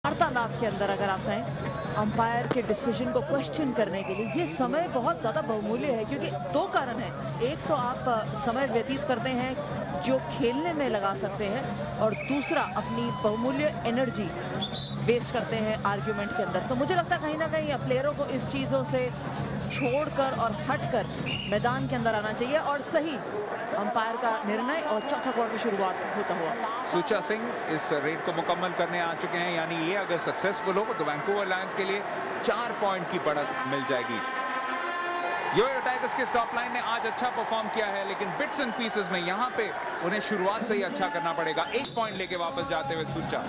वार्तालाप के अंदर अगर आप चाहें अंपायर के डिसीजन को क्वेश्चन करने के लिए ये समय बहुत ज्यादा बहुमूल्य है, क्योंकि दो कारण है। एक तो आप समय व्यतीत करते हैं जो खेलने में लगा सकते हैं, और दूसरा अपनी बहुमूल्य एनर्जी वेस्ट करते हैं आर्ग्यूमेंट के अंदर। तो मुझे लगता है कहीं ना कहीं प्लेयरों को इस चीजों से छोड़कर और हटकर मैदान के अंदर आना चाहिए, और सही अंपायर का निर्णय और चौथा क्वार्टर की शुरुआत होता हुआ। सुचा सिंह इस रेड को मुकम्मल करने आ चुके हैं, यानी ये अगर सक्सेसफुल हो तो वैंकूवर लायंस के लिए 4 पॉइंट की बढ़त मिल जाएगी। यो-यो टाइगर्स के स्टॉप लाइन ने आज अच्छा परफॉर्म किया है, लेकिन बिट्स एंड पीसेस में यहाँ पे उन्हें शुरुआत से ही अच्छा करना पड़ेगा। 1 पॉइंट लेके वापस जाते हुए सुचा।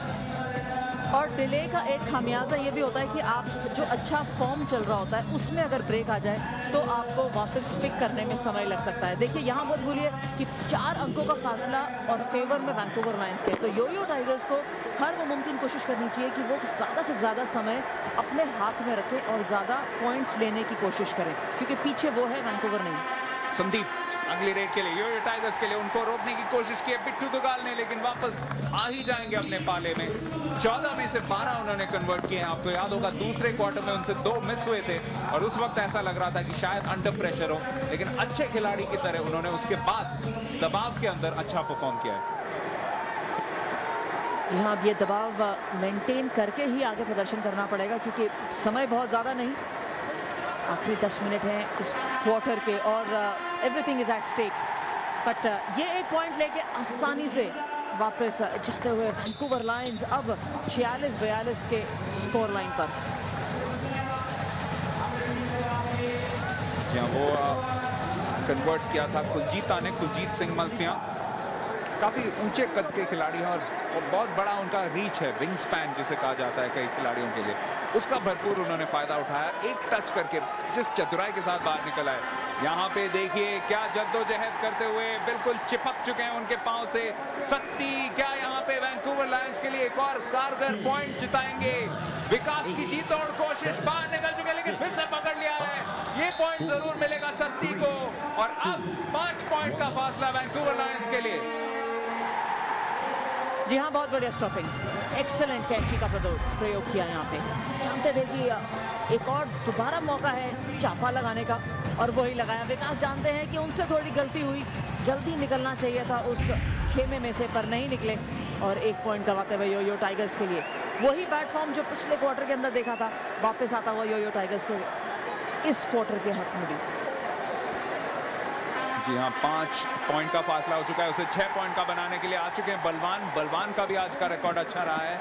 और डिले का एक खामियाजा ये भी होता है कि आप जो अच्छा फॉर्म चल रहा होता है उसमें अगर ब्रेक आ जाए तो आपको वापस पिक करने में समय लग सकता है। देखिए यहाँ मत भूलिए कि 4 अंकों का फासला और फेवर में वैंकूवर लायंस के, तो यो-यो टाइगर्स को हर वो मुमकिन कोशिश करनी चाहिए कि वो ज़्यादा से ज़्यादा समय अपने हाथ में रखें और ज़्यादा पॉइंट्स लेने की कोशिश करें, क्योंकि पीछे वो है, वैंकूवर नहीं। संदीप अगली रेड के लिए यो-यो टाइगर्स के लिए उनको रोकने की कोशिश की है बिट्टू दुगाल ने, लेकिन वापस आ ही जाएंगे अपने पाले में। 14 में से 12 उन्होंने कन्वर्ट किए हैं। आपको याद होगा दूसरे क्वार्टर में उनसे 2 मिस हुए थे और उस वक्त ऐसा लग रहा था कि शायद अंडर प्रेशर हो, लेकिन अच्छे खिलाड़ी की तरह उन्होंने उसके बाद दबाव के अंदर अच्छा परफॉर्म किया है। जी हाँ, अब ये दबाव मेंटेन करके ही आगे प्रदर्शन करना पड़ेगा, क्योंकि समय बहुत ज़्यादा नहीं, आखिरी 10 मिनट हैं इस क्वार्टर के और everything is at stake. But ये एक पॉइंट लेके आसानी से वापस जाते हुए वैंकूवर लायंस अब 46-42 के स्कोर लाइन पर। जहाँ वो कन्वर्ट किया था कुलजीता ने, कुलजीत सिंह मलसिया, काफी ऊंचे कद के खिलाड़ी हैं और बहुत बड़ा उनका रीच है, विंग स्पैन जिसे कहा जाता है कई खिलाड़ियों के लिए, उसका भरपूर उन्होंने फायदा उठाया। एक टच करके जिस चतुराई के साथ बाहर निकल आए। यहाँ पे देखिए क्या जद्दोजहद करते हुए बिल्कुल चिपक चुके हैं उनके पांव से शक्ति। क्या यहाँ पे वैंकूवर लायंस के लिए एक और कारगर पॉइंट जिताएंगे? विकास की जीत और कोशिश, बाहर निकल चुके लेकिन फिर से पकड़ लिया है। ये पॉइंट जरूर मिलेगा शक्ति को और अब 5 पॉइंट का फासला वैंकूवर लायंस के लिए। जी हाँ, बहुत बढ़िया स्टॉपिंग, एक्सेलेंट कैची का प्रयोग किया यहाँ पे। जानते थे कि एक और दोबारा मौका है चापा लगाने का और वही लगाया। विकास जानते हैं कि उनसे थोड़ी गलती हुई, जल्दी निकलना चाहिए था उस खेमे में से, पर नहीं निकले और 1 पॉइंट गवाते हुए यो-यो टाइगर्स के लिए वही बैट फॉर्म जो पिछले क्वार्टर के अंदर देखा था वापस आता हुआ यो-यो टाइगर्स के इस क्वार्टर के हक में भी। जी हाँ, 5 पॉइंट का फासला हो चुका है, उसे 6 पॉइंट का बनाने के लिए आ चुके हैं बलवान का भी आज का रिकॉर्ड अच्छा रहा है,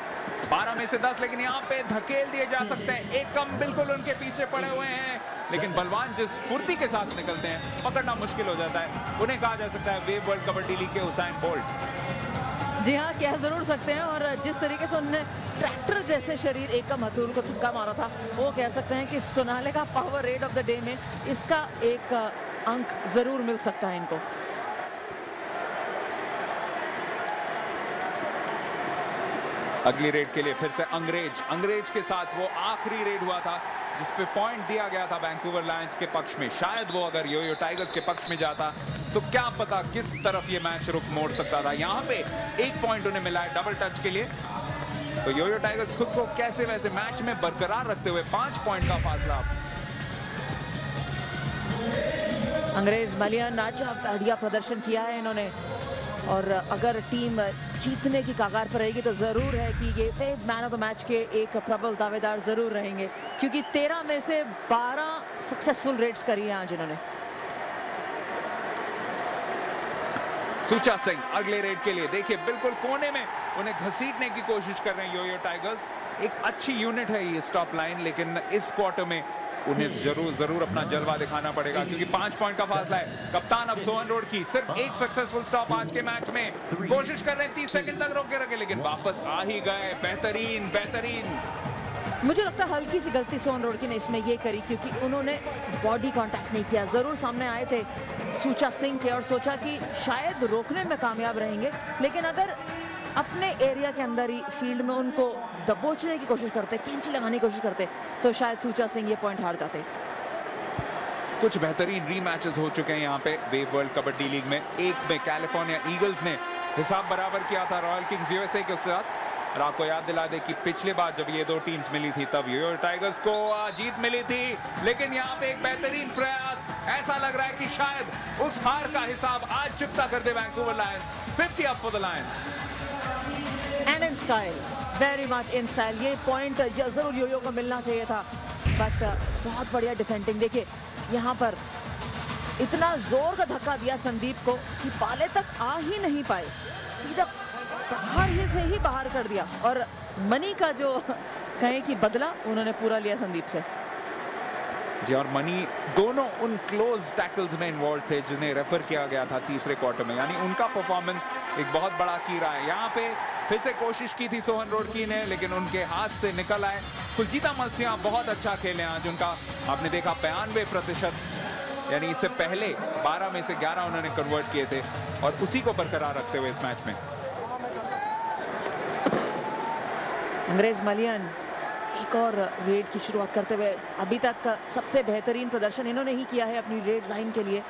12 में से 10, लेकिन यहाँ पे धकेल दिए जा सकते हैं। एक कम बिल्कुल उनके पीछे पड़े हुए हैं, लेकिन बलवान जिस फुर्ती के साथ निकलते हैं पकड़ना मुश्किल हो जाता है। उन्हें कहा जा सकता है वेव वर्ल्ड कबड्डी लीग के हुसैन बोल्ट। जी हाँ, कह जरूर सकते हैं, और जिस तरीके से उन्होंने ट्रैक्टर जैसे शरीर एक कम हथूल को धक्का मारा था, वो कह सकते हैं कि सोनाले का power rate of the day में इसका एक अंक जरूर मिल सकता है इनको। अगली रेड के लिए फिर से अंग्रेज के साथ वो आखिरी रेड हुआ था जिसपे पॉइंट दिया गया था वैंकूवर लायंस के पक्ष में। शायद वो अगर यो-यो टाइगर्स के पक्ष में जाता तो क्या पता किस तरफ ये मैच रुख मोड़ सकता था। यहाँ पे 1 पॉइंट उन्हें मिला है डबल टच के लिए। तो यो-यो टाइगर्स खुद को कैसे वैसे मैच में बरकरार रखते हुए 5 पॉइंट का फासला। अंग्रेज मलियन अच्छा बढ़िया प्रदर्शन किया है इन्होंने, और अगर टीम जीतने की कगार पर रहेगी तो जरूर है कि ये मैन ऑफ द मैच के एक प्रबल दावेदार जरूर रहेंगे, क्योंकि 13 में से 12 सक्सेसफुल रेड्स करी है आज इन्होंने। सुचा सिंह अगले रेड के लिए, देखिए बिल्कुल कोने में उन्हें घसीटने की कोशिश कर रहे हैं यो-यो टाइगर्स। एक अच्छी यूनिट है ये स्टॉप लाइन, लेकिन इस क्वार्टर में उन्हें जरूर अपना जलवा दिखाना पड़ेगा, क्योंकि 5 पॉइंट का फासला है। कप्तान अब सोहन रोड की सिर्फ एक सक्सेसफुल स्टॉप आज के मैच में, कोशिश कर रहे हैं 30 सेकंड तक रोके रखे, लेकिन वापस आ ही गए। बेहतरीन। मुझे लगता है हल्की सी गलती सोहन रोड की ने इसमें ये करी, क्योंकि उन्होंने बॉडी कांटेक्ट नहीं किया। जरूर सामने आए थे सुचा सिंह के और सोचा कि शायद रोकने में कामयाब रहेंगे, लेकिन अगर अपने एरिया के अंदर ही फील्ड में उनको दबोचने की कोशिश करते, कैंची लगाने की कोशिश करते, तो शायद सुचा सिंह ये पॉइंट हार जाते। कुछ बेहतरीन रीमैचेस हो चुके हैं यहाँ पे वेव वर्ल्ड कबड्डी लीग में। एक में कैलिफोर्निया ईगल्स ने हिसाब बराबर किया था रॉयल किंग्स यूएसए के साथ, और आपको याद दिला दे कि पिछले बार जब ये दो टीम्स मिली थी तब योयो टाइगर्स को जीत मिली थी, लेकिन यहाँ पे एक बेहतरीन प्रयास, ऐसा लग रहा है कि शायद उस हार का हिसाब आज चुकता कर दे Vancouver Lions. 50 up for the Lions and in style, very much in style. ये पॉइंट जरूर योयो को मिलना चाहिए था, बट बहुत बढ़िया डिफेंडिंग। देखिए यहाँ पर इतना जोर का धक्का दिया संदीप को कि पाले तक आ ही नहीं पाए, सीधा बाहर ही से ही बाहर कर दिया। और मनी का जो कहें कि बदला उन्होंने पूरा लिया संदीप से। जी, और मनी दोनों उन क्लोज टैकल्स में इन्वॉल्व थे जिन्हें रेफर किया गया था तीसरे क्वार्टर में, यानी उनका परफॉर्मेंस एक बहुत बड़ा की रहा है। यहाँ पे फिर से कोशिश की थी सोहन रोडकी ने, लेकिन उनके हाथ से निकल आए। कुलजीता मलसिया बहुत अच्छा खेले आज, उनका आपने देखा 92%, यानी इससे पहले 12 में से 11 उन्होंने कन्वर्ट किए थे और उसी को बरकरार रखते हुए इस मैच में। अंग्रेज मलियन एक और रेड की शुरुआत करते हुए, अभी तक सबसे बेहतरीन प्रदर्शन इन्होंने ही किया है अपनी रेड लाइन के लिए।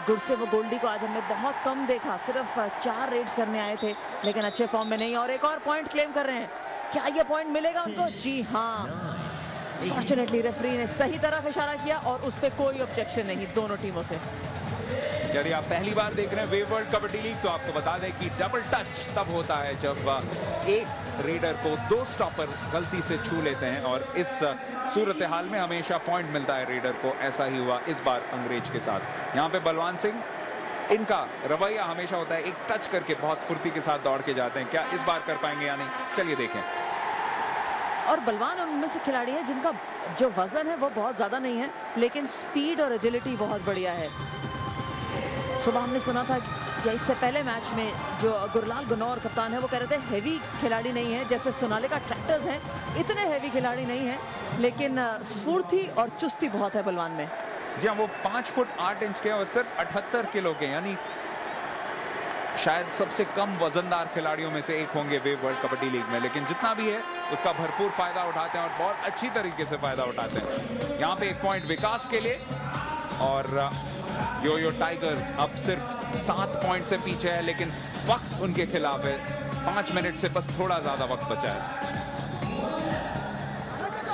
गुरसेव गोल्डी को आज हमने बहुत कम देखा, सिर्फ 4 रेड्स करने आए थे, लेकिन अच्छे फॉर्म में नहीं। और एक और पॉइंट क्लेम कर रहे हैं, क्या ये पॉइंट मिलेगा उनको? जी हाँ, फॉर्चुनेटली रेफरी ने सही तरफ इशारा किया और उस पर कोई ऑब्जेक्शन नहीं दोनों टीमों से। यदि आप पहली बार देख रहे हैं वेव वर्ल्ड कबड्डी लीग, तो आपको बता दें कि डबल टच तब होता है जब एक रेडर को 2 स्टॉपर गलती से छू लेते हैं, और इस सूरत हाल में हमेशा पॉइंट मिलता है रेडर को। ऐसा ही हुआ इस बार अंग्रेज के साथ। यहाँ पे बलवान सिंह, इनका रवैया हमेशा होता है एक टच करके बहुत फुर्ती के साथ दौड़ के जाते हैं, क्या इस बार कर पाएंगे या नहीं, चलिए देखें। और बलवान उनमें से खिलाड़ी है जिनका जो वजन है वो बहुत ज्यादा नहीं है, लेकिन स्पीड और एजिलिटी बहुत बढ़िया है। सुबह हमने सुना था या इससे पहले मैच में जो गुरलाल गुनौर कप्तान है वो कह रहे थे हैवी खिलाड़ी नहीं है, जैसे सोनालिका ट्रैक्टर्स हैं इतने हैवी खिलाड़ी नहीं है, लेकिन स्फूर्ति और चुस्ती बहुत है बलवान में। जी हाँ, वो 5 फुट 8 इंच के और सिर्फ 78 किलो के, यानी शायद सबसे कम वजनदार खिलाड़ियों में से एक होंगे वेव वर्ल्ड कबड्डी लीग में, लेकिन जितना भी है उसका भरपूर फायदा उठाते हैं और बहुत अच्छी तरीके से फायदा उठाते हैं। यहाँ पे एक पॉइंट विकास के लिए, और योयो टाइगर्स अब सिर्फ 7 पॉइंट से पीछे है, लेकिन वक्त उनके खिलाफ है। 5 मिनट से बस थोड़ा ज्यादा वक्त बचा है।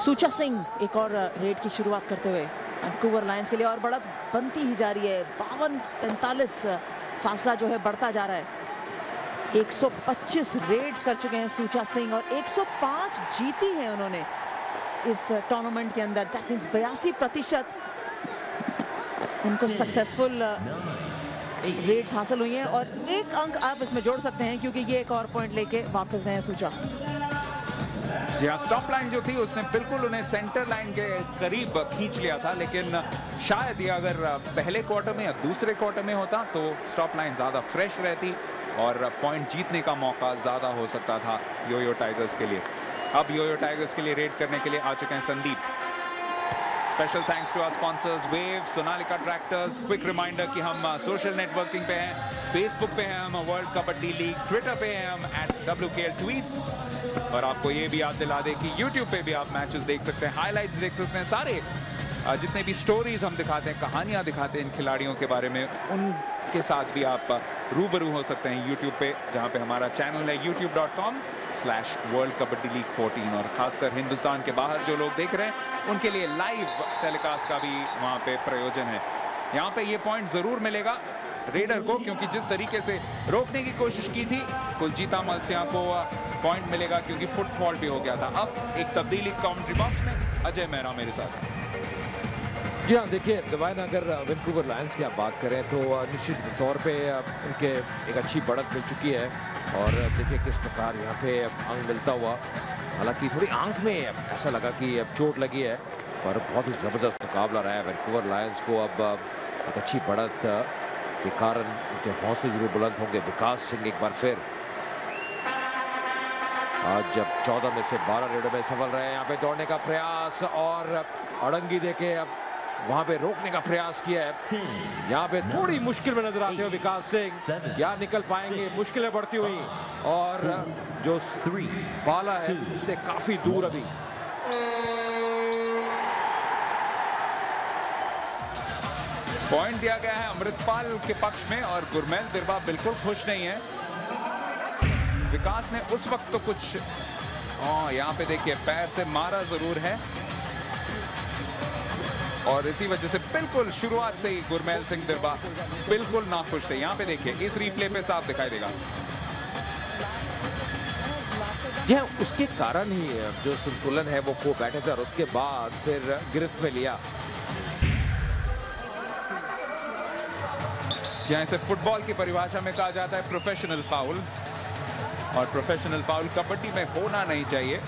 सूचा सिंह एक और रेड की शुरुआत करते हुए वैंकूवर लायंस के लिए, और बढ़त बनती ही जा रही है। 52-45 फासला जो है बढ़ता जा रहा है। 125 रेड्स कर चुके हैं सूचा सिंह और 105 जीती है उन्होंने इस टूर्नामेंट के अंदर। दैट मींस 82% उनको सक्सेसफुल रेड्स हासिल हुई हैं, और 1 अंक आप इसमें जोड़ सकते हैं क्योंकि ये एक और पॉइंट लेके वापस गए हैं सूचा। जी हाँ, स्टॉप लाइन जो थी उसने बिल्कुल उन्हें सेंटर लाइन के करीब खींच लिया था, लेकिन शायद ये अगर पहले क्वार्टर में या दूसरे क्वार्टर में होता तो स्टॉप लाइन ज्यादा फ्रेश रहती और पॉइंट जीतने का मौका ज्यादा हो सकता था योयो टाइगर्स के लिए। अब योयो टाइगर्स के लिए रेड करने के लिए आ चुके हैं Sandeep. Special thanks to our sponsors Wave, Sonalika tractors. Quick reminder कि हम सोशल नेटवर्किंग पे हैं, फेसबुक पे हैं हम वर्ल्ड कबड्डी लीग, ट्विटर पे हैं हम @WKL ट्वीट्स, और आपको ये भी याद दिला दे कि यूट्यूब पे भी आप मैचेस देख सकते हैं, हाईलाइट्स देख सकते हैं, सारे जितने भी स्टोरीज हम दिखाते हैं, कहानियां दिखाते हैं इन खिलाड़ियों के बारे में, उनके साथ भी आप रूबरू हो सकते हैं यूट्यूब पे, जहां पे हमारा चैनल है youtube.com/World Kabaddi League 14। और खासकर हिंदुस्तान के बाहर जो लोग देख रहे हैं उनके लिए लाइव टेलीकास्ट का भी वहां पे प्रयोजन है। यहाँ पे ये पॉइंट जरूर मिलेगा रेडर को, क्योंकि जिस तरीके से रोकने की कोशिश की थी कुलजीता मलसिया को पॉइंट मिलेगा क्योंकि फुटफॉल भी हो गया था। अब एक तब्दीली कमेंट्री बॉक्स में, अजय मेहरा मेरे साथ। जी हाँ, देखिए दिवान, अगर वैंकूवर लायंस की आप बात करें तो निश्चित तौर पे उनके एक अच्छी बढ़त मिल चुकी है, और देखिए किस प्रकार यहाँ पे अंग मिलता हुआ, हालांकि थोड़ी आंख में ऐसा लगा कि चोट लगी है, पर बहुत ही ज़बरदस्त मुकाबला रहा है वैंकूवर लायंस को। अब एक अच्छी बढ़त के कारण उनके हौसले जरूर बुलंद होंगे। विकास सिंह एक बार फिर आज जब 14 में से 12 रेडों में सफल रहे, यहाँ पे दौड़ने का प्रयास और अड़ंगी देके अब वहां पे रोकने का प्रयास किया है। यहाँ पे थोड़ी मुश्किल में नजर आते हो विकास सिंह, क्या निकल पाएंगे, मुश्किलें बढ़ती हुई, और जो पाला है उससे काफी दूर अभी। पॉइंट दिया गया है अमृतपाल के पक्ष में, और गुरमेल दिरबा बिल्कुल खुश नहीं है। विकास ने उस वक्त तो कुछ यहाँ पे देखिए पैर से मारा जरूर है और इसी वजह से बिल्कुल शुरुआत से ही गुरमेल सिंह दिरबा बिल्कुल नाखुश थे। यहाँ पे देखिए इस रिप्ले पे साफ दिखाई देगा। यह उसके कारण ही जो संतुलन है वो खो बैठे थे और उसके बाद फिर गिरफ्त में लिया। जहां इसे फुटबॉल की परिभाषा में कहा जाता है प्रोफेशनल फाउल, और प्रोफेशनल फाउल कबड्डी में होना नहीं चाहिए।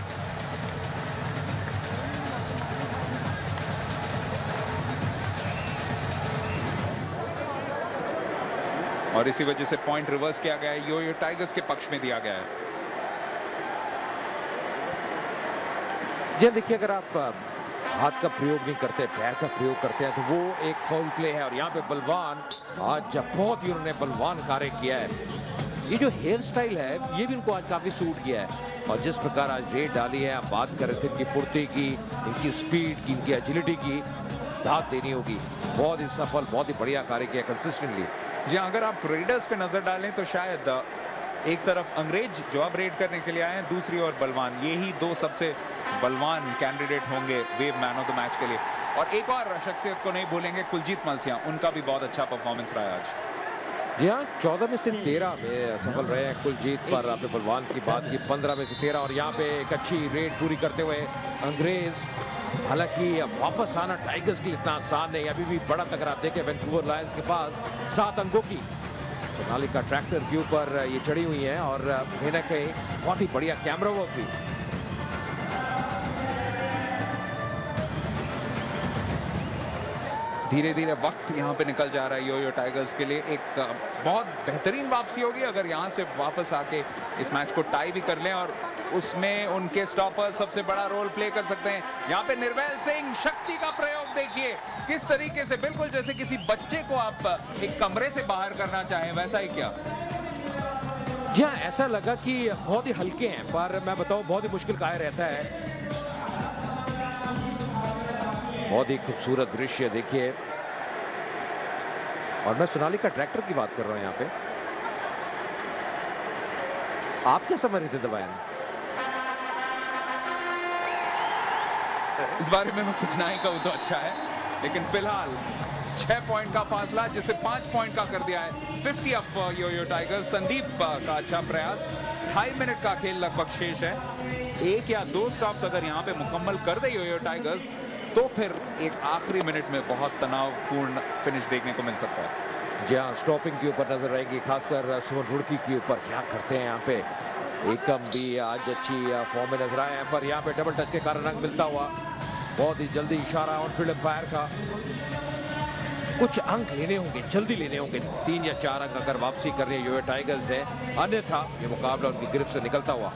और इसी वजह से पॉइंट रिवर्स किया गया है, यो टाइगर्स के पक्ष में दिया गया है। जी देखिए, अगर आप हाथ का प्रयोग नहीं करते, पैर का प्रयोग करते हैं तो वो एक फाउल प्ले है। और यहाँ पे बलवान आज बहुत ही उन्होंने बलवान कार्य किया है। ये जो हेयर स्टाइल है ये भी उनको आज काफी सूट किया है और जिस प्रकार आज रेड डाली है, आप बात कर रहे थे इनकी फुर्ती की, इनकी स्पीड की, इनकी एजिलिटी की, दाद देनी होगी। बहुत ही सफल, बहुत ही बढ़िया कार्य किया कंसिस्टेंटली। जी अगर आप रेडर्स पे नजर डालें तो शायद एक तरफ अंग्रेज जो अब रेड करने के लिए आए हैं, दूसरी ओर बलवान, ये ही दो सबसे बलवान कैंडिडेट होंगे wave man of the match के लिए। और एक और शख्सियत को नहीं भूलेंगे, कुलजीत मलसिया, उनका भी बहुत अच्छा परफॉर्मेंस रहा है आज। जी हाँ, 14 में से 13 में सफल रहे हैं कुलजीत। पर आपने बलवान की बात की, 15 में से 13। और यहाँ पे एक अच्छी रेड पूरी करते हुए अंग्रेज, हालांकि वापस आना टाइगर्स के लिए इतना आसान नहीं। अभी भी बड़ा टकराव देखे वैंकूवर लायंस के पास 7 अंकों की। सोनालिका ट्रैक्टर के ऊपर ये चढ़ी हुई है और कहीं ना कहीं बहुत ही बढ़िया कैमरा वर्क भी। धीरे धीरे वक्त यहाँ पे निकल जा रहा है यो टाइगर्स के लिए। एक बहुत बेहतरीन वापसी होगी अगर यहाँ से वापस आके इस मैच को टाई भी कर लें और उसमें उनके स्टॉपर सबसे बड़ा रोल प्ले कर सकते हैं। यहाँ पे निर्मल सिंह, शक्ति का प्रयोग देखिए किस तरीके से, बिल्कुल जैसे किसी बच्चे को आप एक कमरे से बाहर करना चाहें, वैसा ही क्या। जी हाँ, ऐसा लगा कि बहुत ही हल्के हैं, पर मैं बताऊं बहुत ही मुश्किल कार्य रहता है। बहुत ही खूबसूरत दृश्य देखिए। और मैं सोनालिका ट्रैक्टर की बात कर रहा हूं यहाँ पे। आप क्या समझ रहे थे दबायन? इस बारे में मैं कुछ ना ही कहूं तो अच्छा है, लेकिन फिलहाल 6 पॉइंट का फासला जिसे 5 पॉइंट का कर दिया है 50 ऑफ यो टाइगर्स। संदीप का अच्छा प्रयास। 2.5 मिनट का खेल लगभग शेष है। 1 या 2 स्टॉप्स अगर यहाँ पे मुकम्मल कर दे यो टाइगर्स तो फिर एक आखिरी मिनट में बहुत तनावपूर्ण फिनिश देखने को मिल सकता है। जी हाँ, स्टॉपिंग के ऊपर नजर रहेगी, खासकर सुमन रुड़की के ऊपर क्या करते हैं यहाँ पे। एकम भी आज अच्छी फॉर्म में नजर आए हैं, पर यहाँ पे डबल टच के कारण रंग मिलता हुआ। बहुत ही जल्दी इशारा ऑन फील्ड एम्पायर का। कुछ अंक लेने होंगे, जल्दी लेने होंगे। 3 या 4 अंक अगर वापसी कर रही है यो टाइगर्स ने, अन्यथा ये मुकाबला उनकी गिरफ्त से निकलता हुआ।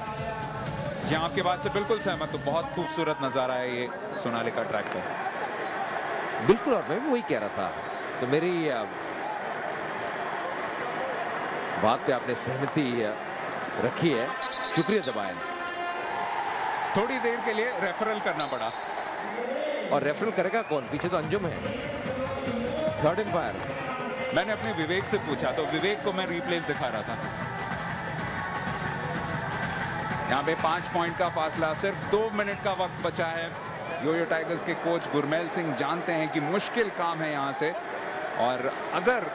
जी आपके बात से बिल्कुल सहमत। तो बहुत खूबसूरत नजारा है ये सोनालिका ट्रैक्टर। बिल्कुल, और मैं भी वही कह रहा था। तो मेरी बात पे आपने सहमति रखी है, शुक्रिया दबायन। थोड़ी देर के लिए रेफरल करना पड़ा। और रेफरल करेगा कौन? पीछे तो अंजुम है, थर्ड एम्पायर। मैंने अपने विवेक से पूछा तो विवेक को मैं रिप्लेस दिखा रहा था। यहाँ पे 5 पॉइंट का फासला, सिर्फ 2 मिनट का वक्त बचा है। यो टाइगर्स के कोच गुरमेल सिंह जानते हैं कि मुश्किल काम है यहाँ से, और अगर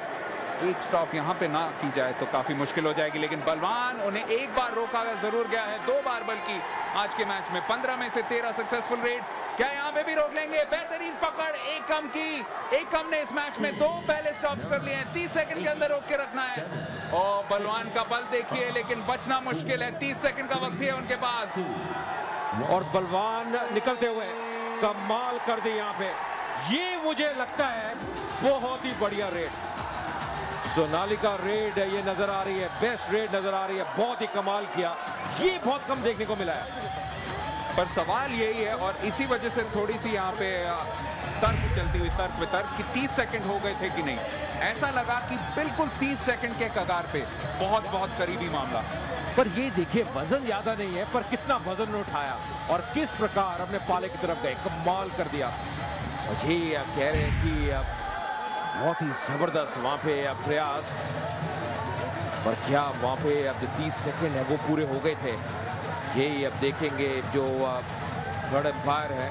एक स्टॉप यहाँ पे ना की जाए तो काफी मुश्किल हो जाएगी। लेकिन बलवान, उन्हें एक बार रोका जरूर गया है, 2 बार बल्कि आज के मैच में। 15 में से 13 सक्सेसफुल रेड्स। क्या यहाँ पे भी रोक लेंगे? बेहतरीन पकड़ एकम की। एकम ने इस मैच में 2 पहले स्टॉप्स कर लिए हैं। 30 सेकंड के अंदर रोक के रखना है। और बलवान का बल देखिए, लेकिन बचना मुश्किल है। 30 सेकंड का वक्त है उनके पास। और बलवान निकलते हुए कमाल कर दी यहाँ पे। ये मुझे लगता है बहुत ही बढ़िया रेड। सोनालिका रेड ये नजर आ रही है, बेस्ट रेड नजर आ रही है। बहुत ही कमाल किया, ये बहुत कम देखने को मिला है। पर सवाल यही है, और इसी वजह से थोड़ी सी यहाँ पे तर्क चलती हुई, तर्क वितर्क कि 30 सेकंड हो गए थे कि नहीं। ऐसा लगा कि बिल्कुल 30 सेकंड के कगार पे, बहुत बहुत करीबी मामला। पर ये देखिए, वजन ज्यादा नहीं है, पर कितना वजन उठाया और किस प्रकार अपने पाले की तरफ गए, कमाल कर दिया। जी कह रहे हैं कि बहुत ही जबरदस्त वहां पे प्रयास। और क्या वहाँ पे अब 30 सेकंड है वो पूरे हो गए थे। यही अब देखेंगे जो थर्ड एम्पायर है।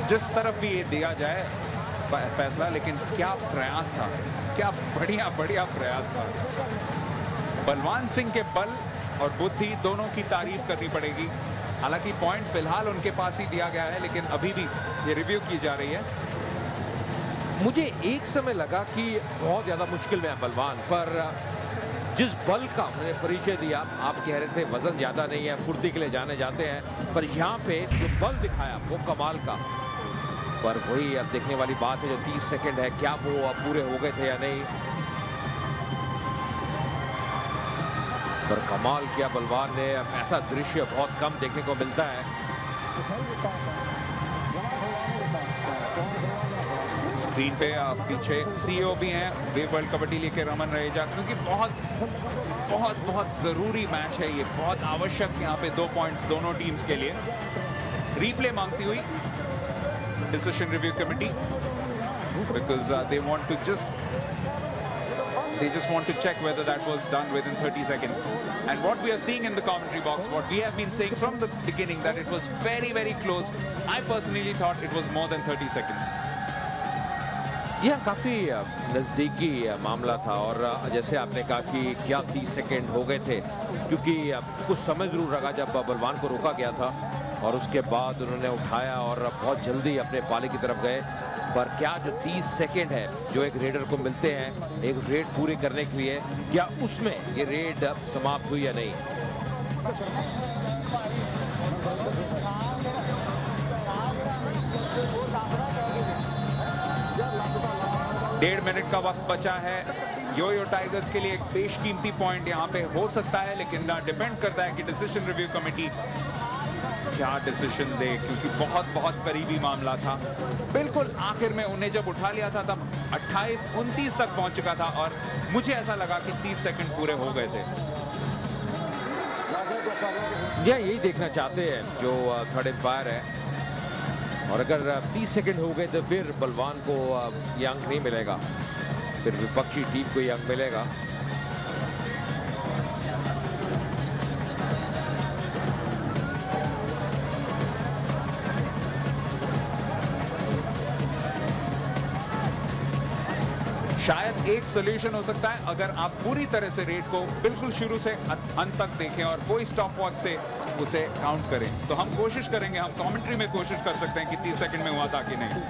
जिस तरफ भी ये दिया जाए फैसला, लेकिन क्या प्रयास था, क्या बढ़िया बढ़िया प्रयास था। बलवान सिंह के बल और बुद्धि दोनों की तारीफ करनी पड़ेगी। हालांकि पॉइंट फिलहाल उनके पास ही दिया गया है, लेकिन अभी भी ये रिव्यू की जा रही है। मुझे एक समय लगा कि बहुत ज्यादा मुश्किल में है बलवान, पर जिस बल का उन्होंने परिचय दिया, आप कह रहे थे वजन ज्यादा नहीं है, फुर्ती के लिए जाने जाते हैं, पर यहाँ पे जो बल दिखाया वो कमाल का। पर वही अब देखने वाली बात है, जो 30 सेकंड है क्या वो अब पूरे हो गए थे या नहीं। पर कमाल किया बलवान ने। ऐसा दृश्य बहुत कम देखने को मिलता है। स्क्रीन पे आप पीछे सीईओ भी हैं, वे वर्ल्ड कबड्डी लीग के रमन रहेजा, क्योंकि बहुत जरूरी मैच है ये, बहुत आवश्यक यहाँ पे 2 पॉइंट्स दोनों टीम्स के लिए। रीप्ले मांगती हुई decision review committee, because they just want to check whether that was done within 30 seconds. And what we are seeing in the commentary box, what we have been saying from the beginning, that it was very close. I personally thought it was more than 30 seconds. यह काफी नजदीकी मामला था, और जैसे आपने कहा कि क्या 30 सेकंड हो गए थे, क्योंकि कुछ समय जरूर लगा जब बलवान को रोका गया था, और उसके बाद उन्होंने उठाया और बहुत जल्दी अपने पाले की तरफ गए। पर क्या जो 30 सेकंड है जो एक रेडर को मिलते हैं एक रेड पूरी करने के लिए, क्या उसमें ये रेड समाप्त हुई या नहीं? 1.5 मिनट का वक्त बचा है। यो-यो टाइगर्स के लिए एक बेशकीमती पॉइंट यहाँ पे हो सकता है, लेकिन डिपेंड करता है कि डिसीजन रिव्यू कमेटी क्या डिसीजन दे, क्योंकि बहुत करीबी मामला था। बिल्कुल आखिर में उन्हें जब उठा लिया था तब 28-29 तक पहुंच चुका था, और मुझे ऐसा लगा कि 30 सेकंड पूरे हो गए थे। यही देखना चाहते हैं जो थर्ड एम्पायर है, और अगर 30 सेकंड हो गए तो फिर बलवान को ये अंक नहीं मिलेगा, फिर विपक्षी टीम को ये अंक मिलेगा। शायद एक सोल्यूशन हो सकता है अगर आप पूरी तरह से रेड को बिल्कुल शुरू से अंत तक देखें और कोई स्टॉप वॉच से उसे काउंट करें। तो हम कोशिश करेंगे, हम कमेंट्री में कोशिश कर सकते हैं कि 30 सेकंड में हुआ था कि नहीं।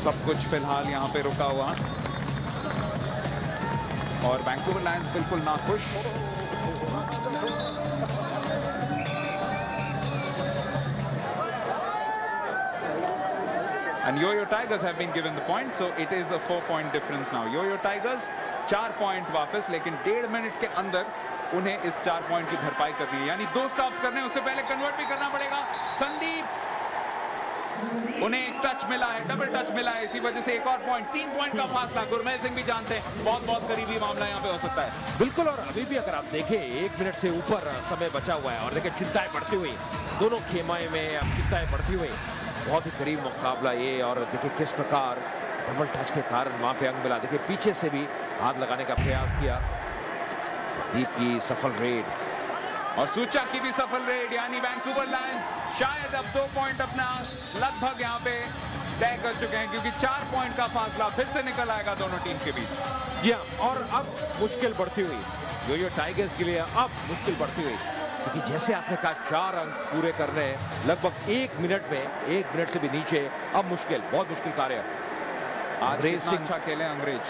सब कुछ फिलहाल यहाँ पे रुका हुआ, और वैंकूवर लायंस बिल्कुल नाखुश। And Yo-Yo Tigers have been given the point, so it is a 4-point difference now. Yo-Yo Tigers 4 point वापस, लेकिन 1.5 मिनट के अंदर उन्हें इस 4 पॉइंट की भरपाई करनी है, यानी 2 स्टॉप्स करने, उससे पहले कन्वर्ट भी करना पड़ेगा। संदीप, उन्हें एक टच मिला है, डबल टच मिला है, इसी वजह से एक और पॉइंट, 3 पॉइंट का फासला। गुरमेल सिंह भी जानते हैं बहुत करीबी मामला यहाँ पे हो सकता है। बिल्कुल, और अभी भी अगर आप देखें 1 मिनट से ऊपर समय बचा हुआ है, और देखिए चिंताएं बढ़ती हुई दोनों खेमाए में, चिंताएं बढ़ती हुई, बहुत ही करीब मुकाबला ये। और देखिए किस प्रकार डबल टच के कारण वहां पे अंक मिला। देखिए पीछे से भी हाथ लगाने का प्रयास किया। संदीप की सफल रेड और सूचा की भी सफल रेड, यानी वैंकूवर लायंस शायद अब 2 पॉइंट अपना लगभग यहाँ पे तय कर चुके हैं, क्योंकि 4 पॉइंट का फासला फिर से निकल आएगा दोनों टीम के बीच। जी हाँ, और अब मुश्किल बढ़ती हुई यो-यो टाइगर्स के लिए, अब मुश्किल बढ़ती हुई, क्योंकि जैसे आपने कहा 4 अंक पूरे करने लगभग 1 मिनट में, 1 मिनट से भी नीचे, अब मुश्किल, बहुत मुश्किल कार्य। अंग्रेज सिंह अच्छा खेले, अंग्रेज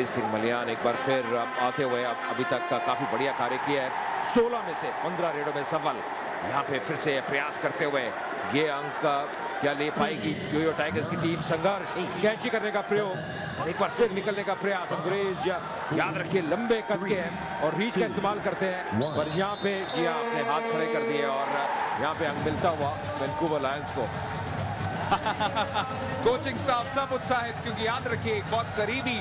सिंह मलियान एक बार फिर आते हुए अभी तक का काफी बढ़िया कार्य किया है। 16 में से 15 रेडों में सफल। यहाँ पे फिर से प्रयास करते हुए ये अंक क्या ले पाएगी यो-यो टाइगर्स की टीम? संघर्ष, कैची करने का प्रयोग, एक बार फिर निकलने का प्रयास। अंग्रेज याद रखिए लंबे कद के हैं और रीच का इस्तेमाल करते हैं, पर यहाँ पे ये आपने हाथ खड़े कर दिए और यहाँ पे अंक मिलता हुआ वैंकूवर लायंस को। कोचिंग स्टाफ सब उत्साहित, क्योंकि याद रखिए एक बहुत करीबी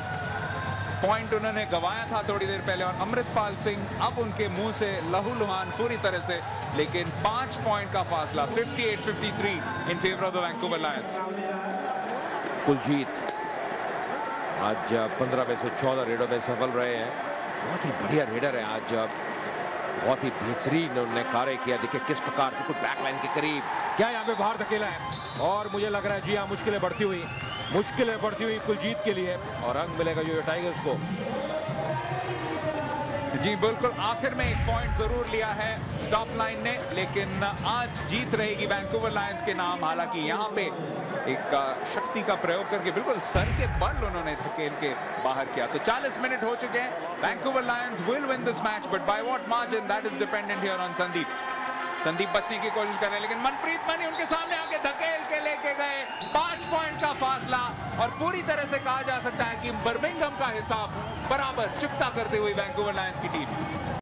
पॉइंट उन्होंने गंवाया था थोड़ी देर पहले और अमृतपाल सिंह अब उनके मुंह से लहूलुहान पूरी तरह से, लेकिन 5 पॉइंट का फासला 58-53 in favour of the Vancouver Lions. Kuljeet आज 15 में से 14 रेडों में सफल रहे हैं। बहुत ही बढ़िया रेडर है आज, बहुत ही बेहतरीन उन्होंने कार्य किया। देखिए किस प्रकार बिल्कुल बैकलाइन के करीब, क्या यहाँ पे बाहर धकेला है और मुझे लग रहा है जी हाँ मुश्किलें बढ़ती हुई कुलजीत के लिए और अंक मिलेगा जो टाइगर्स को। जी बिल्कुल, आखिर में एक पॉइंट जरूर लिया है स्टॉप लाइन ने, लेकिन आज जीत रहेगी वैंकूवर लायंस के नाम। हालांकि यहाँ पे एक शक्ति का प्रयोग करके बिल्कुल सर के बल उन्होंने धकेल के बाहर किया। तो 40 मिनट हो चुके हैं। Vancouver Lions will win this match, but by what margin that is dependent here on Sandeep. Sandeep बचने की कोशिश कर रहे हैं, लेकिन मनप्रीत मनी उनके सामने आके धकेल के लेके गए। 5 पॉइंट का फासला और पूरी तरह से कहा जा सकता है कि बर्मिंघम का हिसाब बराबर चुकता करते हुए वैंकूवर लायंस की टीम।